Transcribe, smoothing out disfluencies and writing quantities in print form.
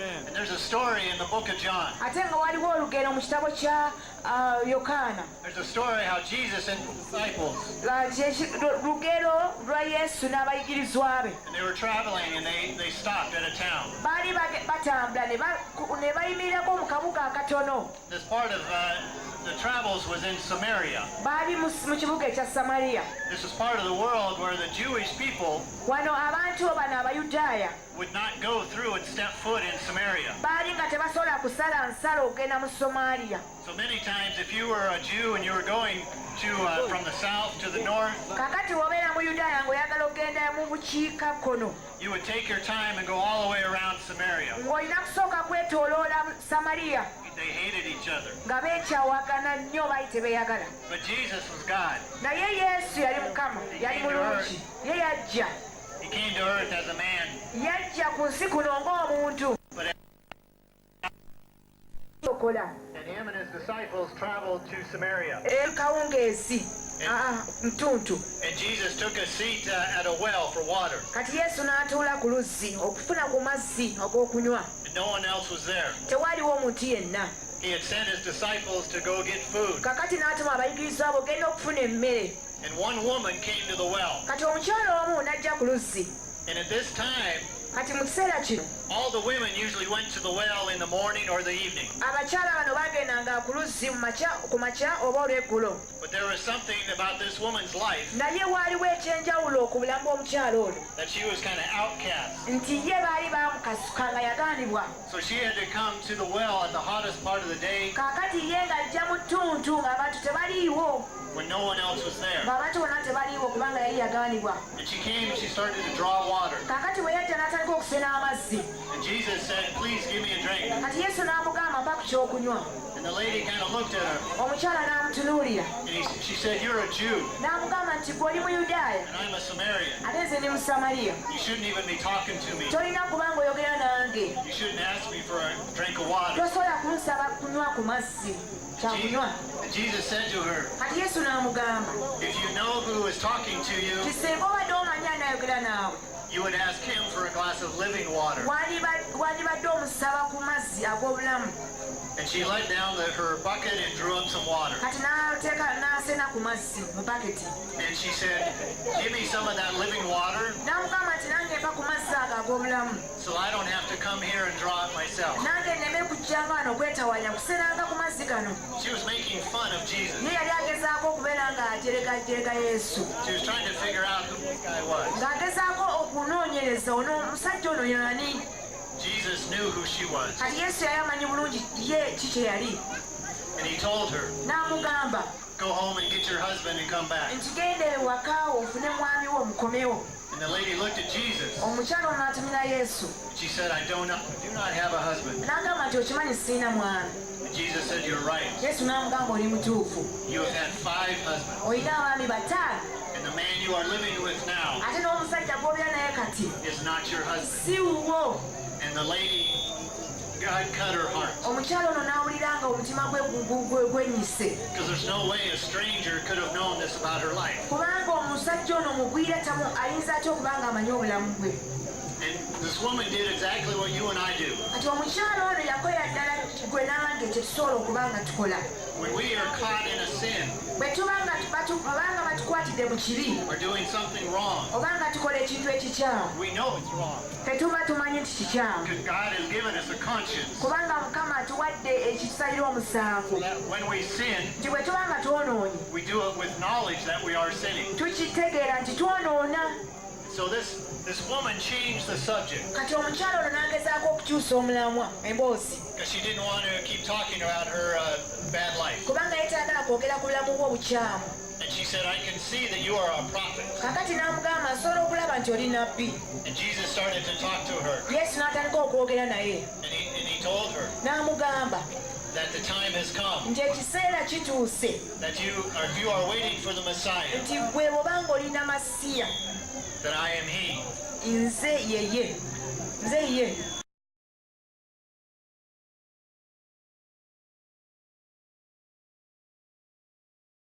Amen. And there's a story in the book of John. ate nga waliwo olugero mu kitabo kya yokaana. There's a story how Jesus and the disciples, lugero lwa yesu n'abayigirizwa be. and they were traveling and they stopped at a town. baali batambula ne bayimirirako mu kabuga akatono. This part of the travels was in Samaria. baali mu kibuga ekya samaliya. This is part of the world where the Jewish people wano abantu bano abayudaaya would not go through and step foot in Samaria. baali nga tebasobola kusala nsalo okugenda mu Somalia. So many times if you were a Jew and you were going to from the south to the north, kakati wobeera mu yudaaya ng'oyagala okugenda mu bukiika kkono, you would take your time and go all the way around Samaria. ng'olina kusooka kwetooloola Samaliya. They hated each other. nga beekyawagana nnyo baali tebeeyagala. But Jesus was God. naye yesu yali mukama, yali mulungi. ye yajja He came to earth as a man. yajja ku nsi kuno ng'omuntu. And him and his disciples traveled to Samaria. kawungeezi ntuntu. And Jesus took a seat at a well for water. kati yesu n'atuula ku luzzi okufuna ku mazzi ag'okunywa. And no one else was there. tewaliwo omuntu yenna. He had sent his disciples to go get food. kakati n'atuma abayigirizwa abo genda okufuna emmere. And one woman came to the well. kati omukyala omu n'ajja ku luzzi. And at this time, kati mu kiseera kino all the women usually went to the well in the morning or the evening. abakyala bano bagendanga ku luzzi ku makya oba olw'eggulo. But there was something about this woman's life naye waaliwo ekyenjawulo ku bulamu bw'omukyala ono, that she was kind of outcast. nti ye baali bamukasuka nga yagaanibwa. So she had to come to the well at the hottest part of the day kaakati ye ng'ajja mu ttuntu ng'abantu tebaliiwo, when no one else was there. ng'abantu bonna tebaliiwo kubanga yali yagaanibwa. And she came and she started to draw water. kaakati bwe yajja n'atandika okusena amazzi. And Jesus said, "Please give me a drink." kati yesu n'amugamba mpa ku kyokunywa. And the lady kind of looked at her omukyala n'amutunuulira and she said, "You're a Jew n'amugamba nti gwe oli muyudaaya and I'm a Samaritan. ate nze ndi Musamaliya. You shouldn't even be talking to me. tolina kubanga oyogera nange. You shouldn't ask me for a drink of water." tosobola kunsaba kunywa ku mazzi kyakunywa. And Jesus said to her, kati yesu n'amugamba "If you know who is talking to you, nti singa obadde omanyi anayogera naawe you would ask him for a glass of living water." wandibadde omusaba ku mazzi ag'obulamu. And she let down her bucket and drew up some water. kati n'asena ku mazzi mu baketi. And she said, "Give me some of that living water n'amugamba nti nange mpa ku mazzi ago ag'obulamu, so I don't have to come here and draw it myself." nange nneme kujjanga wano okwetawanya kusenanga ku mazzi gano. She was making fun of Jesus. ye yali agezaako okubeera ng'ajeregajerega yesu, She was trying to figure out who this guy was. ng'agezaako okunoonyereza omusajja ono y'ani. Jesus knew who she was. kati yesu yali amanyi bulungi ye ki kye yali. And he told her, n'amugamba "Go home and get your husband and come back." nti genda ewaka ofune mwami wo omukomewo. And the lady looked at Jesus. omukyala ono atumira yesu She said, "I do not have a husband." n'agamba nti okimanyi siina mwami. And Jesus said, "You're right. yesu n'amugamba oli mutuufu, You have had 5 husbands. olina abaami bataano, And the man you are living with now ate n'omusajja gw'obeera naye kati is not your husband." si wuwo. And the lady, God cut her heart. omukyala ono n'awulira nga omutima gwe gwenyise, Because there's no way a stranger could have known this about her life. kubanga omusajja ono mugwira ayinza atya okuba nga amanyi obulamu bwe. And this woman did exactly what you and I do. kati omukyala ono yakola ddala gwe nange kye tusobola okuba nga tukola. When we are caught in a sin bwe tuba nga batukwatidde mu kibi or doing something wrong, oba nga tukola ekintu ekikyamu, we know it's wrong. tetuba tumanyi nti kikyamu, Because God has given us a conscience kubanga mukama atuwadde ekisalira omusango, that when we sin, nti bwe tuba nga twonoonye we do it with knowledge that we are sinning. tukitegeera nti twonoona. So this woman changed the subject kati omukyala ono n'agezaako okukyusa omulamwa emboozi, because she didn't want to keep talking about her bad life. kubanga yetagala kwogera ku bulamu bwe obukyamu. And she said, "I can see that you are a prophet." kakati n'amugamba nsobola okulaba nti oli nabbi. And Jesus started to talk to her. yesu n'atandika okwogera naye And he told her n'amugamba that the time has come, nti ekiseera kituuse, that if you are waiting for the Messiah, nti bwe bw'oba ng'olina masiya, that I am he. nze yeye, nze ye.